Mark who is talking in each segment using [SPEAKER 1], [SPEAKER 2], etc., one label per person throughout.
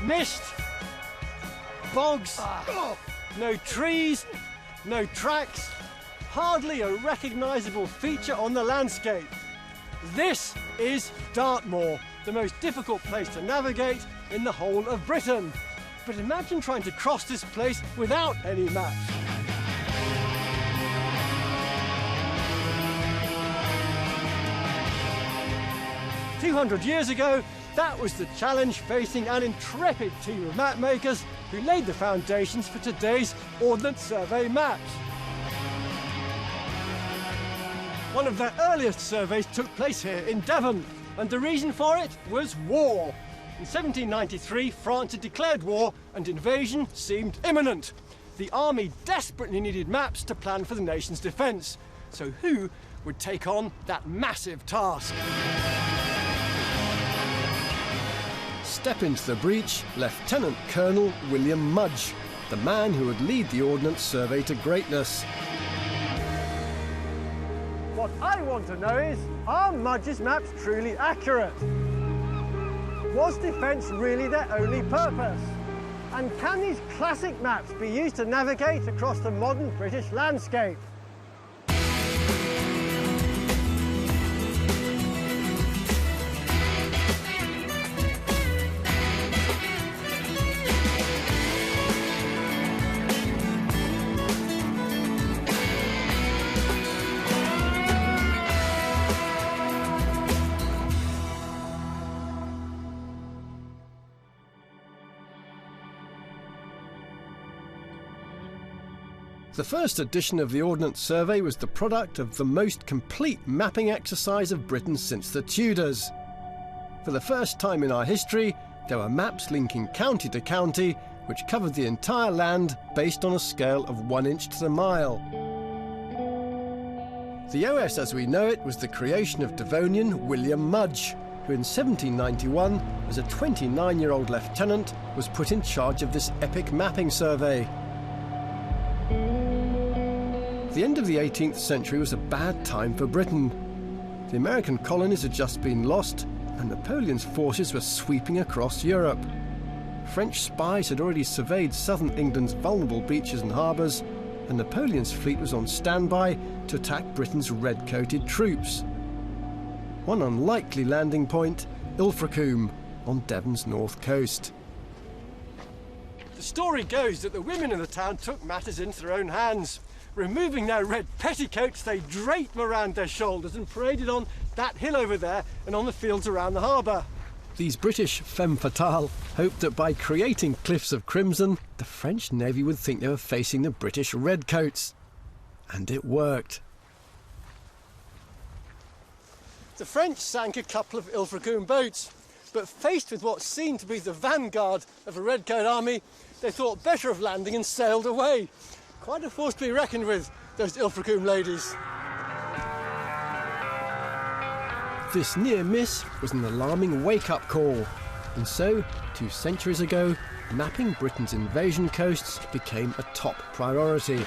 [SPEAKER 1] Mist, bogs, no trees, no tracks, hardly a recognisable feature on the landscape. This is Dartmoor, the most difficult place to navigate in the whole of Britain. But imagine trying to cross this place without any maps. "200 years ago, that was the challenge facing an intrepid team of map makers who laid the foundations for today's Ordnance Survey maps. One of their earliest surveys took place here in Devon, and the reason for it was war. In 1793, France had declared war and invasion seemed imminent. The army desperately needed maps to plan for the nation's defence. So who would take on that massive task? Step into the breach, Lieutenant Colonel William Mudge, the man who would lead the Ordnance Survey to greatness. What I want to know is, are Mudge's maps truly accurate? Was defence really their only purpose? And can these classic maps be used to navigate across the modern British landscape? The first edition of the Ordnance Survey was the product of the most complete mapping exercise of Britain since the Tudors. For the first time in our history, there were maps linking county to county, which covered the entire land based on a scale of 1 inch to the mile. The OS as we know it was the creation of Devonian William Mudge, who in 1791, as a 29-year-old lieutenant, was put in charge of this epic mapping survey. The end of the 18th century was a bad time for Britain. The American colonies had just been lost, and Napoleon's forces were sweeping across Europe. French spies had already surveyed southern England's vulnerable beaches and harbours, and Napoleon's fleet was on standby to attack Britain's red-coated troops. One unlikely landing point, Ilfracombe, on Devon's north coast. The story goes that the women in the town took matters into their own hands. Removing their red petticoats, they draped them around their shoulders and paraded on that hill over there and on the fields around the harbour. These British femme fatales hoped that by creating cliffs of crimson, the French Navy would think they were facing the British redcoats. And it worked. The French sank a couple of Ilfracombe boats, but faced with what seemed to be the vanguard of a redcoat army, they thought better of landing and sailed away. Quite a force to be reckoned with, those Ilfracombe ladies. This near miss was an alarming wake-up call. And so, 2 centuries ago, mapping Britain's invasion coasts became a top priority.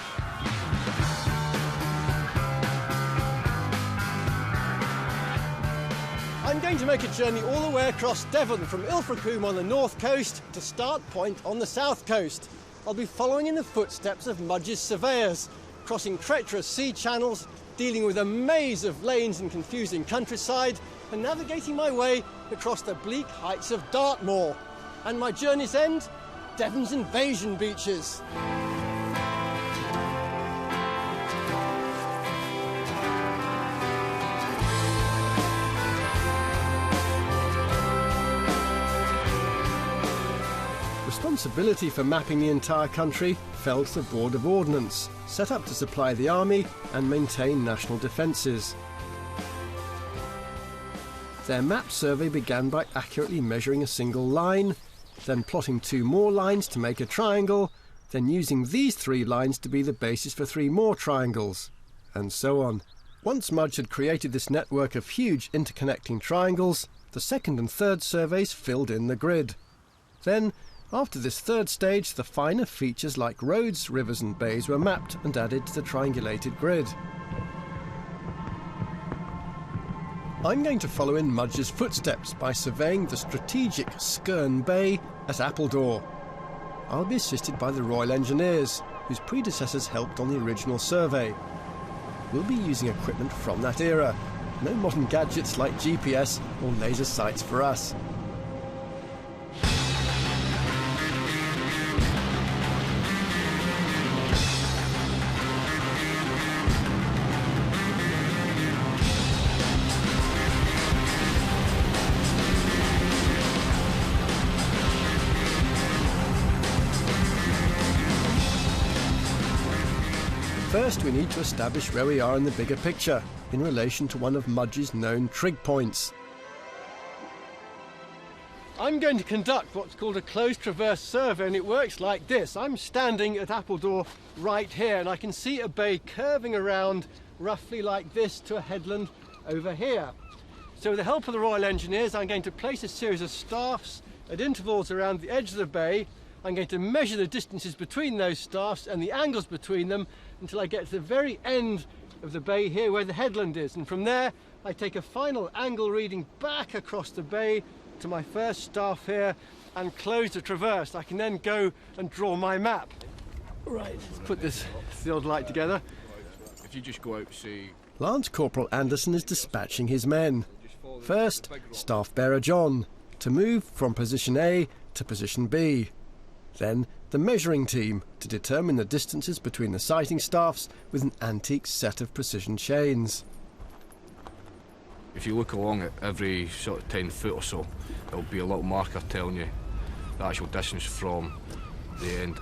[SPEAKER 1] I'm going to make a journey all the way across Devon from Ilfracombe on the north coast to Start Point on the south coast. I'll be following in the footsteps of Mudge's surveyors, crossing treacherous sea channels, dealing with a maze of lanes and confusing countryside, and navigating my way across the bleak heights of Dartmoor. And my journey's end, Devon's invasion beaches. Responsibility for mapping the entire country fell to the Board of Ordnance, set up to supply the army and maintain national defences. Their map survey began by accurately measuring a single line, then plotting 2 more lines to make a triangle, then using these 3 lines to be the basis for 3 more triangles, and so on. Once Mudge had created this network of huge interconnecting triangles, the second and third surveys filled in the grid. Then, after this third stage, the finer features like roads, rivers and bays were mapped and added to the triangulated grid. I'm going to follow in Mudge's footsteps by surveying the strategic Skerne Bay at Appledore. I'll be assisted by the Royal Engineers, whose predecessors helped on the original survey. We'll be using equipment from that era. No modern gadgets like GPS or laser sights for us. First, we need to establish where we are in the bigger picture, in relation to one of Mudge's known trig points. I'm going to conduct what's called a closed traverse survey, and it works like this. I'm standing at Appledore right here, and I can see a bay curving around roughly like this to a headland over here. So with the help of the Royal Engineers, I'm going to place a series of staffs at intervals around the edge of the bay. I'm going to measure the distances between those staffs and the angles between them until I get to the very end of the bay here where the headland is, and from there I take a final angle reading back across the bay to my first staff here and close the traverse. I can then go and draw my map. Right, let's put this theodolite together.
[SPEAKER 2] If you just go out, say...
[SPEAKER 1] Lance Corporal Anderson is dispatching his men. First, Staff Bearer John, to move from position A to position B. Then the measuring team, to determine the distances between the sighting staffs with an antique set of precision chains.
[SPEAKER 2] If you look along it, every sort of 10 foot or so, there'll be a little marker telling you the actual distance from the end.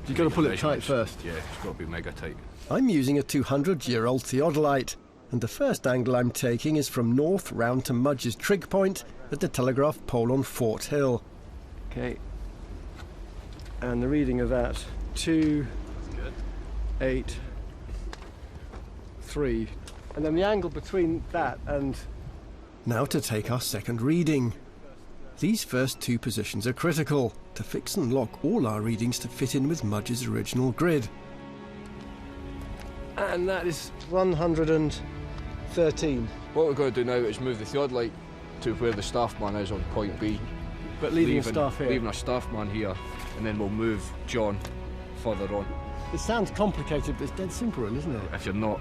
[SPEAKER 1] You've got to pull it tight first.
[SPEAKER 2] Yeah, it's got to be mega tight.
[SPEAKER 1] I'm using a 200-year-old theodolite, and the first angle I'm taking is from north round to Mudge's trig point at the telegraph pole on Fort Hill. Okay. And the reading of that, 2, 8, 3. And then the angle between that and... Now to take our second reading. These first two positions are critical to fix and lock all our readings to fit in with Mudge's original grid. And that is 113.
[SPEAKER 2] What we're going to do now is move the theodolite to where the staff man is on point B.
[SPEAKER 1] But leaving a staff here?
[SPEAKER 2] Leaving a staff man here, and then we'll move John further on.
[SPEAKER 1] It sounds complicated, but it's dead simple, isn't it?
[SPEAKER 2] If you're not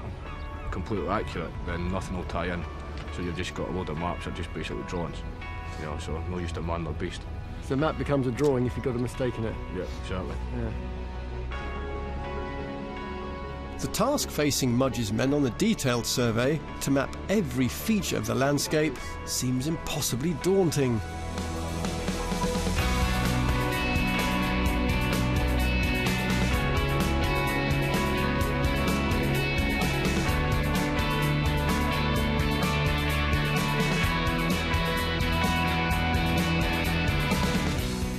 [SPEAKER 2] completely accurate, then nothing will tie in. So you've just got a load of maps that are just basically drawings. You know, so no use to man or beast.
[SPEAKER 1] So the map becomes a drawing if you've got a mistake in it?
[SPEAKER 2] Yeah, exactly.
[SPEAKER 1] Yeah. The task facing Mudge's men on the detailed survey to map every feature of the landscape seems impossibly daunting.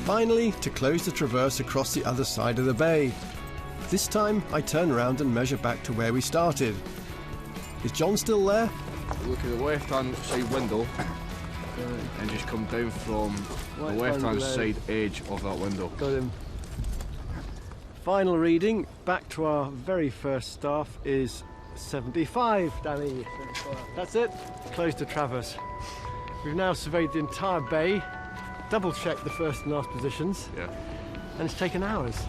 [SPEAKER 1] Finally, to close the traverse across the other side of the bay. This time, I turn around and measure back to where we started. Is John still there?
[SPEAKER 2] Look at the left-hand side window and just come down from the left-hand side edge of that window.
[SPEAKER 1] Got him. Final reading, back to our very first staff, is 75, Danny. That's it, close the traverse. We've now surveyed the entire bay, double-checked the first and last positions, and it's taken hours.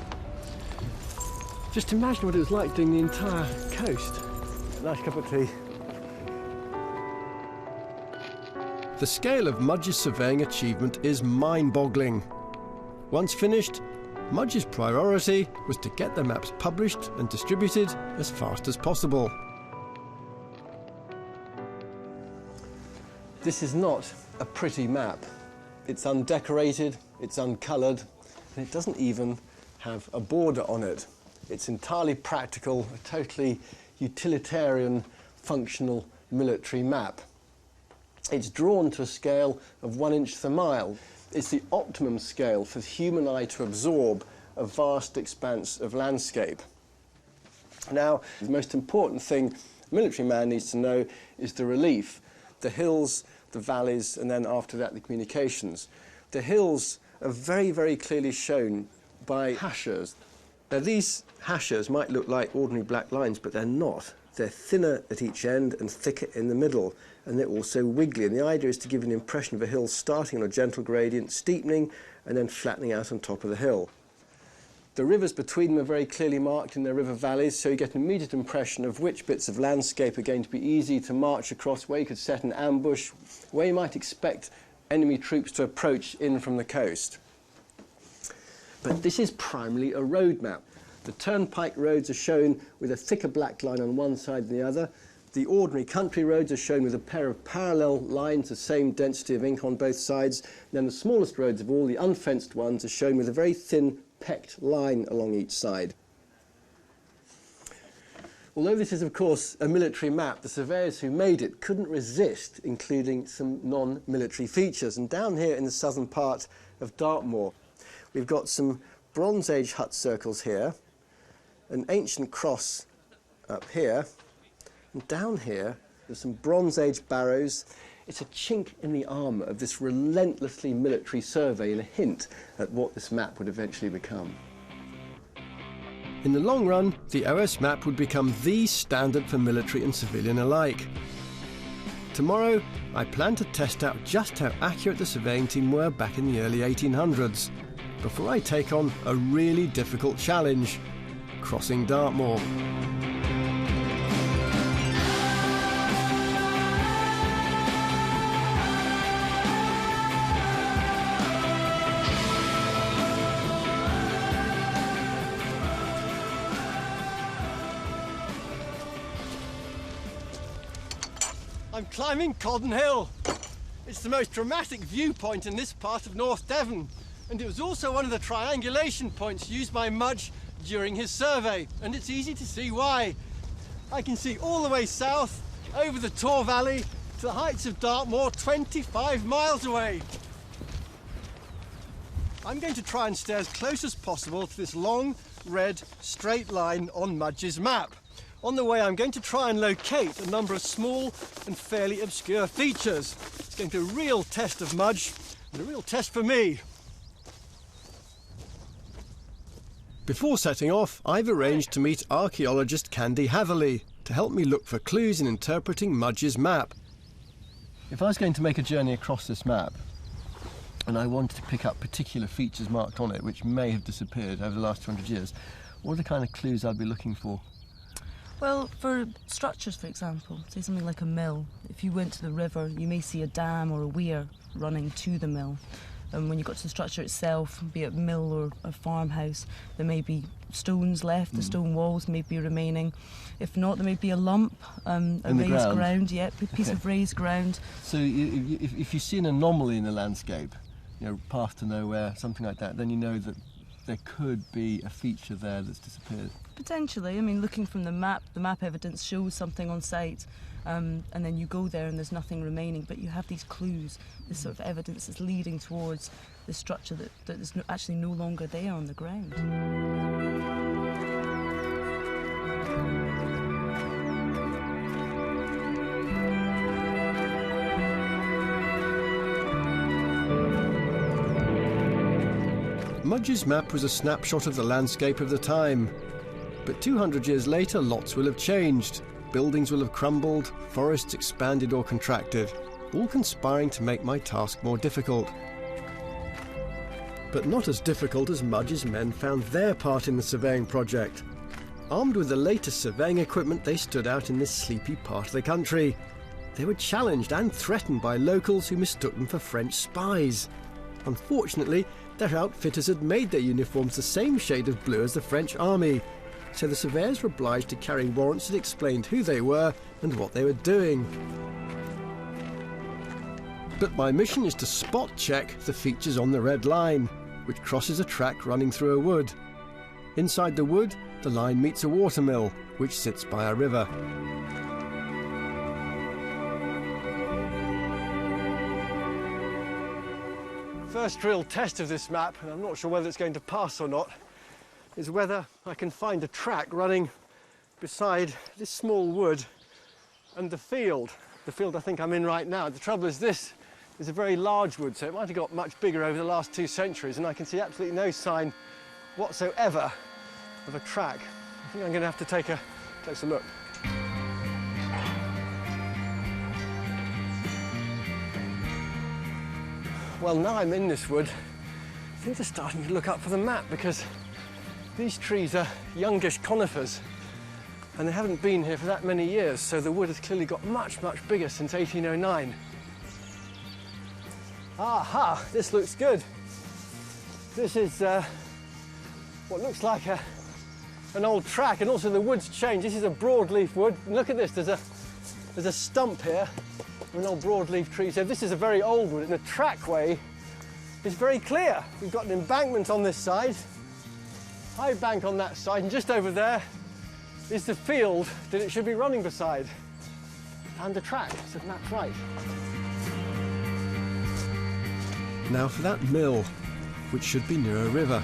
[SPEAKER 1] Just imagine what it was like doing the entire coast. Nice cup of tea. The scale of Mudge's surveying achievement is mind-boggling. Once finished, Mudge's priority was to get the maps published and distributed as fast as possible. This is not a pretty map. It's undecorated, it's uncoloured, and it doesn't even have a border on it. It's entirely practical, a totally utilitarian, functional military map. It's drawn to a scale of 1 inch per mile. It's the optimum scale for the human eye to absorb a vast expanse of landscape. Now, the most important thing a military man needs to know is the relief, the hills, the valleys, and then after that the communications. The hills are very, very clearly shown by hachures. Now, these hachures might look like ordinary black lines, but they're not. They're thinner at each end and thicker in the middle, and they're also wiggly. And the idea is to give an impression of a hill starting on a gentle gradient, steepening, and then flattening out on top of the hill. The rivers between them are very clearly marked in their river valleys, so you get an immediate impression of which bits of landscape are going to be easy to march across, where you could set an ambush, where you might expect enemy troops to approach in from the coast. But this is primarily a road map. The turnpike roads are shown with a thicker black line on one side than the other. The ordinary country roads are shown with a pair of parallel lines, the same density of ink on both sides. And then the smallest roads of all, the unfenced ones, are shown with a very thin pecked line along each side. Although this is, of course, a military map, the surveyors who made it couldn't resist including some non-military features. And down here in the southern part of Dartmoor, we've got some Bronze Age hut circles here, an ancient cross up here, and down here there's some Bronze Age barrows. It's a chink in the armour of this relentlessly military survey and a hint at what this map would eventually become. In the long run, the OS map would become the standard for military and civilian alike. Tomorrow, I plan to test out just how accurate the surveying team were back in the early 1800s, before I take on a really difficult challenge: crossing Dartmoor. I'm climbing Codden Hill. It's the most dramatic viewpoint in this part of North Devon, and it was also one of the triangulation points used by Mudge during his survey, and it's easy to see why. I can see all the way south, over the Tor Valley, to the heights of Dartmoor, 25 miles away. I'm going to try and stay as close as possible to this long, red, straight line on Mudge's map. On the way, I'm going to try and locate a number of small and fairly obscure features. It's going to be a real test of Mudge, and a real test for me. Before setting off, I've arranged to meet archaeologist Candy Hatherley to help me look for clues in interpreting Mudge's map. If I was going to make a journey across this map, and I wanted to pick up particular features marked on it, which may have disappeared over the last 200 years, what are the kind of clues I'd be looking for?
[SPEAKER 3] Well, for structures, for example, say something like a mill. If you went to the river, you may see a dam or a weir running to the mill. And when you got to the structure itself, be it mill or a farmhouse, there may be stones left, the stone walls may be remaining. If not, there may be a lump, a raised ground, yeah, a piece of raised ground.
[SPEAKER 1] So if you see an anomaly in the landscape, you know, path to nowhere, something like that, then you know that there could be a feature there that's disappeared.
[SPEAKER 3] Potentially. I mean, looking from the map evidence shows something on site, and then you go there and there's nothing remaining, but you have these clues, this sort of evidence that's leading towards the structure that is actually no longer there on the ground.
[SPEAKER 1] Mudge's map was a snapshot of the landscape of the time. But 200 years later, lots will have changed. Buildings will have crumbled, forests expanded or contracted, all conspiring to make my task more difficult. But not as difficult as Mudge's men found their part in the surveying project. Armed with the latest surveying equipment, they stood out in this sleepy part of the country. They were challenged and threatened by locals who mistook them for French spies. Unfortunately, their outfitters had made their uniforms the same shade of blue as the French army, so the surveyors were obliged to carry warrants that explained who they were and what they were doing. But my mission is to spot check the features on the red line, which crosses a track running through a wood. Inside the wood, the line meets a watermill, which sits by a river. First real test of this map, and I'm not sure whether it's going to pass or not, is whether I can find a track running beside this small wood and the field I think I'm in right now. The trouble is this is a very large wood, so it might have got much bigger over the last 2 centuries, and I can see absolutely no sign whatsoever of a track. I think I'm going to have to take a closer look. Well, now I'm in this wood, things are starting to look up for the map because these trees are youngish conifers and they haven't been here for that many years, so the wood has clearly got much, much bigger since 1809. Aha, this looks good. This is what looks like an old track, and also the wood's changed. This is a broadleaf wood. And look at this, there's a stump here of an old broadleaf tree. So this is a very old wood, and the trackway is very clear. We've got an embankment on this side, high bank on that side, and just over there is the field that it should be running beside, and the track, so the map's right. Now for that mill, which should be near a river.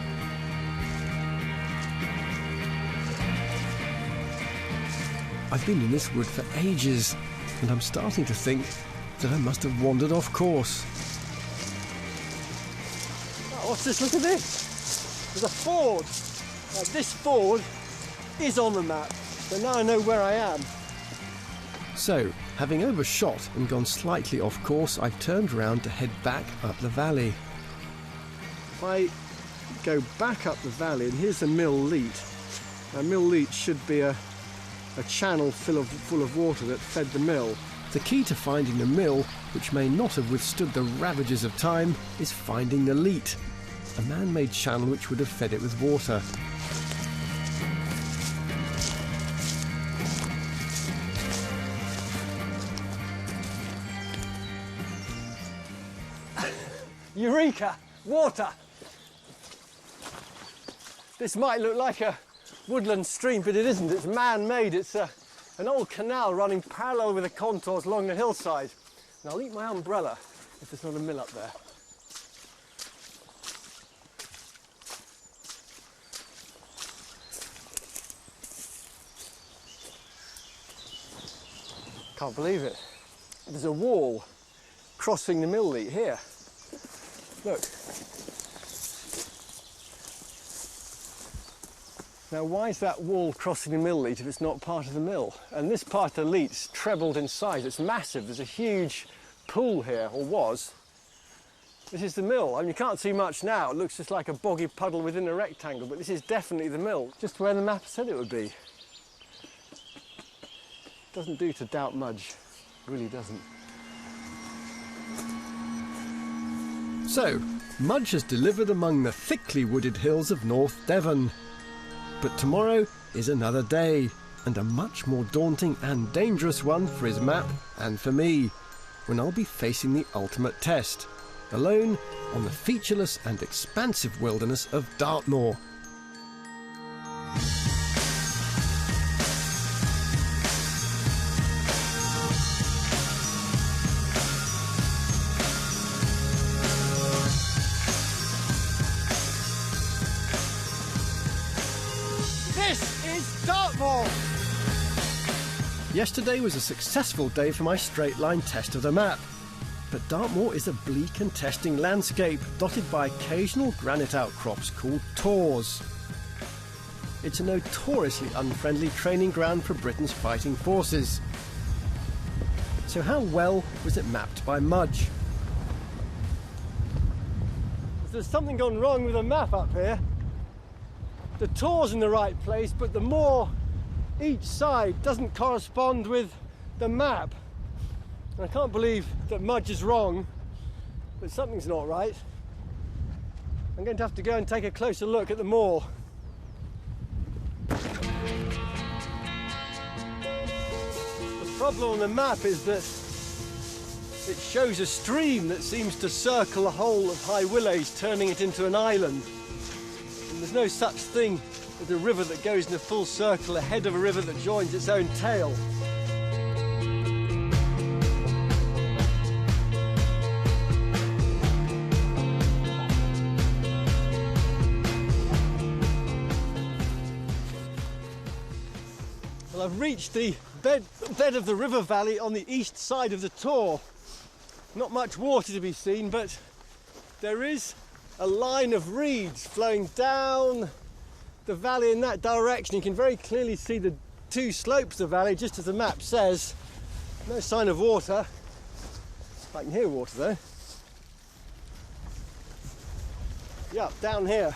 [SPEAKER 1] I've been in this wood for ages, and I'm starting to think that I must have wandered off course. Oh, what's this? Look at this! There's a ford! This ford is on the map, so now I know where I am. So, having overshot and gone slightly off course, I've turned round to head back up the valley. If I go back up the valley, and here's the Mill Leat. Now, Mill Leat should be a channel full of water that fed the mill. The key to finding the mill, which may not have withstood the ravages of time, is finding the Leat, a man-made channel which would have fed it with water. Eureka! Water! This might look like a woodland stream, but it isn't. It's man-made. It's an old canal running parallel with the contours along the hillside. And I'll eat my umbrella if there's not a mill up there. Can't believe it. There's a wall crossing the Mill Leat here. Look. Now, why is that wall crossing the Mill Leat if it's not part of the mill? And this part of the Leat's trebled in size. It's massive. There's a huge pool here, or was. This is the mill. I mean, you can't see much now. It looks just like a boggy puddle within a rectangle, but this is definitely the mill, just where the map said it would be. Doesn't do to doubt Mudge. It really doesn't. So, Mudge has delivered among the thickly wooded hills of North Devon. But tomorrow is another day, and a much more daunting and dangerous one for his map and for me, when I'll be facing the ultimate test, alone on the featureless and expansive wilderness of Dartmoor. This is Dartmoor! Yesterday was a successful day for my straight line test of the map. But Dartmoor is a bleak and testing landscape dotted by occasional granite outcrops called tors. It's a notoriously unfriendly training ground for Britain's fighting forces. So how well was it mapped by Mudge? There's something gone wrong with the map up here. The tor's in the right place, but the moor each side doesn't correspond with the map. I can't believe that Mudge is wrong, but something's not right. I'm going to have to go and take a closer look at the moor. The problem on the map is that it shows a stream that seems to circle a hole of high willows, turning it into an island. And there's no such thing as a river that goes in a full circle ahead of a river that joins its own tail. Well, I've reached the bed of the river valley on the east side of the Tor. Not much water to be seen, but there is a line of reeds flowing down the valley in that direction. You can very clearly see the two slopes of the valley, just as the map says. No sign of water. I can hear water though. Yeah, down here.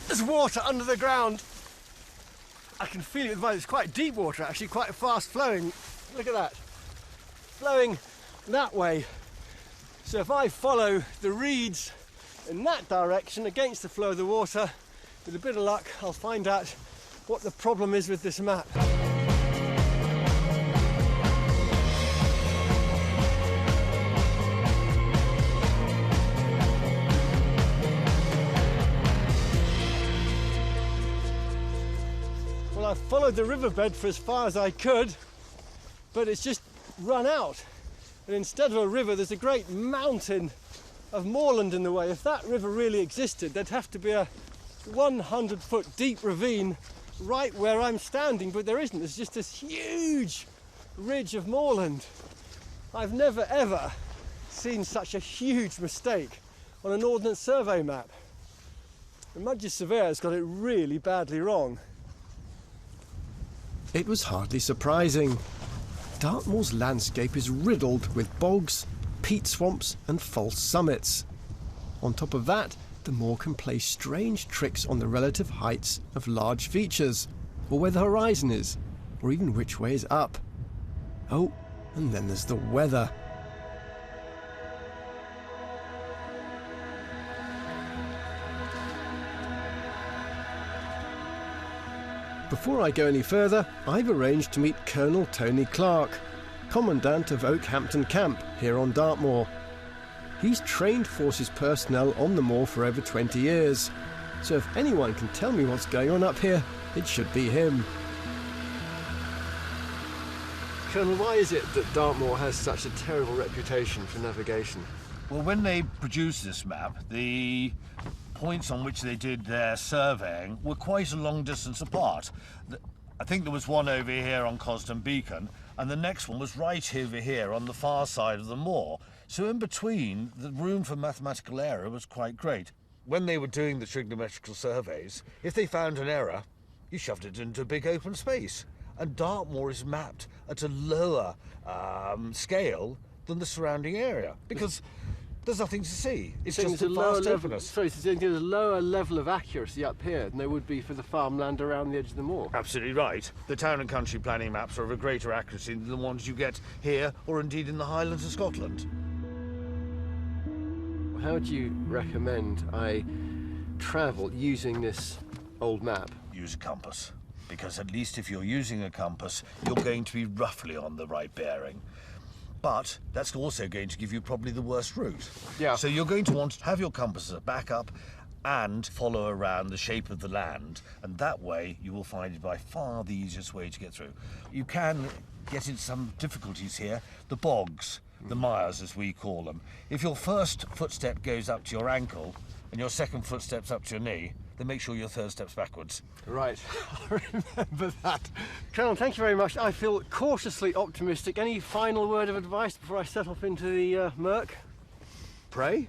[SPEAKER 1] There's water under the ground. I can feel it with my, it's quite deep water actually, quite fast flowing. Look at that. Flowing that way. So if I follow the reeds in that direction against the flow of the water, with a bit of luck, I'll find out what the problem is with this map. Well, I've followed the riverbed for as far as I could, but it's just run out. And instead of a river, there's a great mountain of moorland in the way. If that river really existed, there'd have to be a 100-foot deep ravine right where I'm standing, but there isn't. There's just this huge ridge of moorland. I've never ever seen such a huge mistake on an Ordnance survey map. The Mudgee surveyor's got it really badly wrong. It was hardly surprising. Dartmoor's landscape is riddled with bogs, peat swamps and false summits. On top of that, the moor can play strange tricks on the relative heights of large features, or where the horizon is, or even which way is up. Oh, and then there's the weather. Before I go any further, I've arranged to meet Colonel Tony Clark, Commandant of Oakhampton Camp here on Dartmoor. He's trained forces personnel on the moor for over 20 years, so if anyone can tell me what's going on up here, it should be him. Colonel, why is it that Dartmoor has such a terrible reputation for navigation?
[SPEAKER 4] Well, when they produced this map, the points on which they did their surveying were quite a long distance apart. I think there was one over here on Cosden Beacon, and the next one was right over here on the far side of the moor. So in between, the room for mathematical error was quite great. When they were doing the trigonometrical surveys, if they found an error, you shoved it into a big open space. And Dartmoor is mapped at a lower scale than the surrounding area, because there's nothing to see. It's just a vast openness.
[SPEAKER 1] Sorry, so there's a lower level of accuracy up here than there would be for the farmland around the edge of the moor.
[SPEAKER 4] Absolutely right. The town and country planning maps are of a greater accuracy than the ones you get here, or indeed in the Highlands of Scotland.
[SPEAKER 1] How do you recommend I travel using this old map?
[SPEAKER 4] Use a compass, because at least if you're using a compass, you're going to be roughly on the right bearing. But that's also going to give you probably the worst route.
[SPEAKER 1] Yeah.
[SPEAKER 4] So you're going to want to have your compass as a backup and follow around the shape of the land, and that way you will find it by far the easiest way to get through. You can get into some difficulties here. The bogs, the mires as we call them. If your first footstep goes up to your ankle and your second footstep's up to your knee, then make sure your third step's backwards.
[SPEAKER 1] Right, I'll remember that. Colonel, thank you very much. I feel cautiously optimistic. Any final word of advice before I set off into the murk? Pray?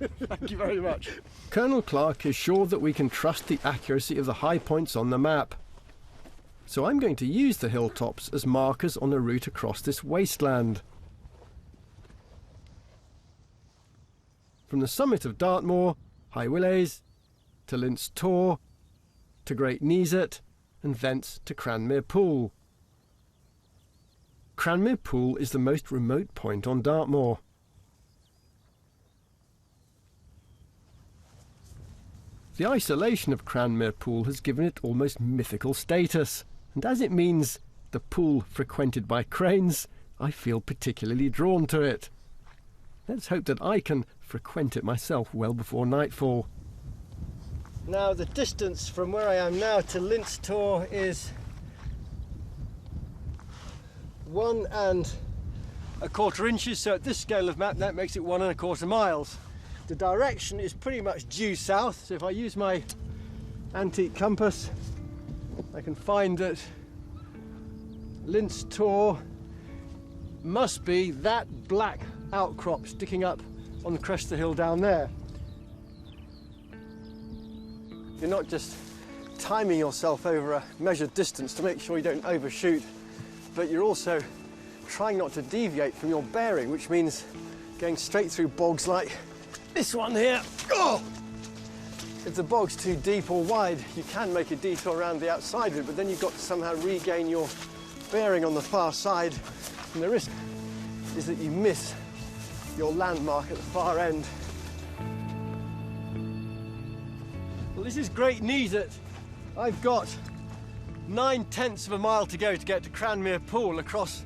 [SPEAKER 1] Thank you very much. Colonel Clark is sure that we can trust the accuracy of the high points on the map. So I'm going to use the hilltops as markers on the route across this wasteland. From the summit of Dartmoor, High Willys, to Lince Tor, to Great Neasett, and thence to Cranmere Pool. Cranmere Pool is the most remote point on Dartmoor. The isolation of Cranmere Pool has given it almost mythical status, and as it means the pool frequented by cranes, I feel particularly drawn to it. Let's hope that I can frequent it myself well before nightfall. Now the distance from where I am now to Lince Tor is 1 1/4 inches, so at this scale of map that makes it 1 1/4 miles. The direction is pretty much due south, so if I use my antique compass I can find that Lince Tor must be that black outcrop sticking up on the crest of the hill down there. You're not just timing yourself over a measured distance to make sure you don't overshoot, but you're also trying not to deviate from your bearing, which means going straight through bogs like this one here. Oh! If the bog's too deep or wide, you can make a detour around the outside of it, but then you've got to somehow regain your bearing on the far side, and the risk is that you miss your landmark at the far end. Well, this is great news that I've got 9/10 of a mile to go to get to Cranmere Pool across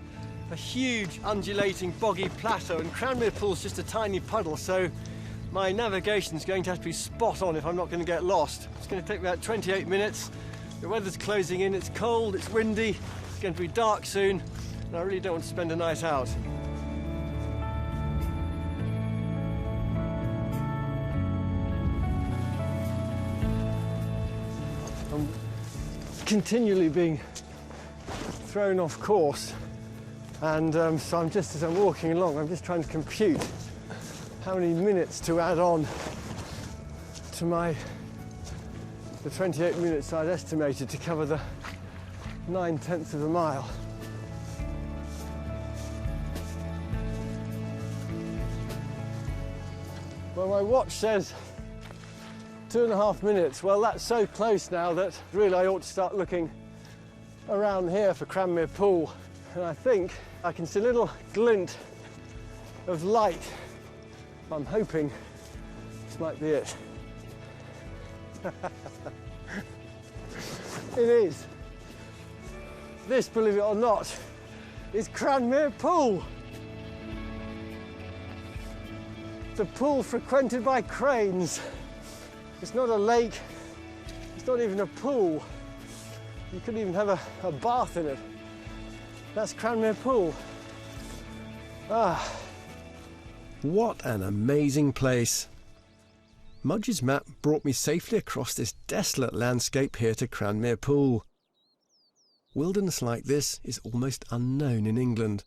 [SPEAKER 1] a huge undulating boggy plateau, and Cranmere Pool's just a tiny puddle, so my navigation's going to have to be spot on if I'm not going to get lost. It's going to take about 28 minutes. The weather's closing in, it's cold, it's windy, it's going to be dark soon, and I really don't want to spend a night out. I'm continually being thrown off course, and so I'm just, as I'm walking along, I'm just trying to compute how many minutes to add on to the 28 minutes I'd estimated to cover the 9/10 of a mile. Well, my watch says 2.5 minutes. Well, that's so close now that really I ought to start looking around here for Cranmere Pool. And I think I can see a little glint of light. I'm hoping this might be it. It is. This, believe it or not, is Cranmere Pool. The pool frequented by cranes. It's not a lake, it's not even a pool. You couldn't even have a bath in it. That's Cranmere Pool. Ah.
[SPEAKER 5] What an amazing place. Mudge's map brought me safely across this desolate landscape here to Cranmere Pool. Wilderness like this is almost unknown in England.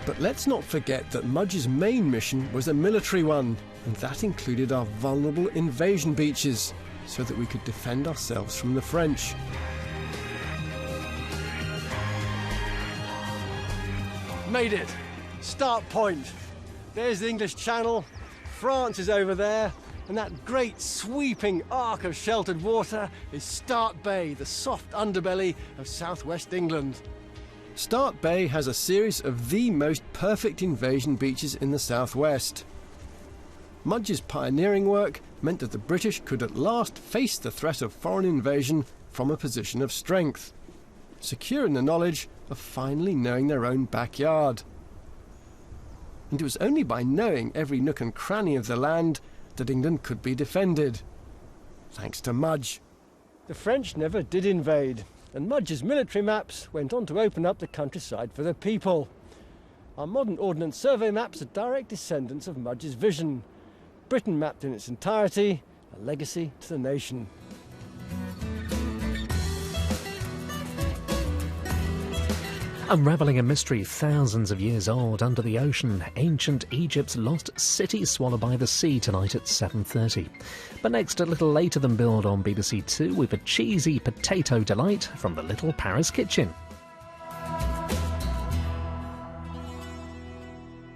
[SPEAKER 5] But let's not forget that Mudge's main mission was a military one, and that included our vulnerable invasion beaches, so that we could defend ourselves from the French.
[SPEAKER 1] Made it! Start point. There's the English Channel, France is over there, and that great sweeping arc of sheltered water is Start Bay, the soft underbelly of southwest England.
[SPEAKER 5] Start Bay has a series of the most perfect invasion beaches in the southwest. Mudge's pioneering work meant that the British could at last face the threat of foreign invasion from a position of strength, secure in the knowledge of finally knowing their own backyard. And it was only by knowing every nook and cranny of the land that England could be defended. Thanks to Mudge.
[SPEAKER 1] The French never did invade, and Mudge's military maps went on to open up the countryside for the people. Our modern Ordnance survey maps are direct descendants of Mudge's vision. Britain mapped in its entirety, a legacy to the nation.
[SPEAKER 6] Unravelling a mystery thousands of years old under the ocean, ancient Egypt's lost city swallowed by the sea tonight at 7:30. But next, a little later than Build on BBC Two, with a cheesy potato delight from the Little Paris Kitchen.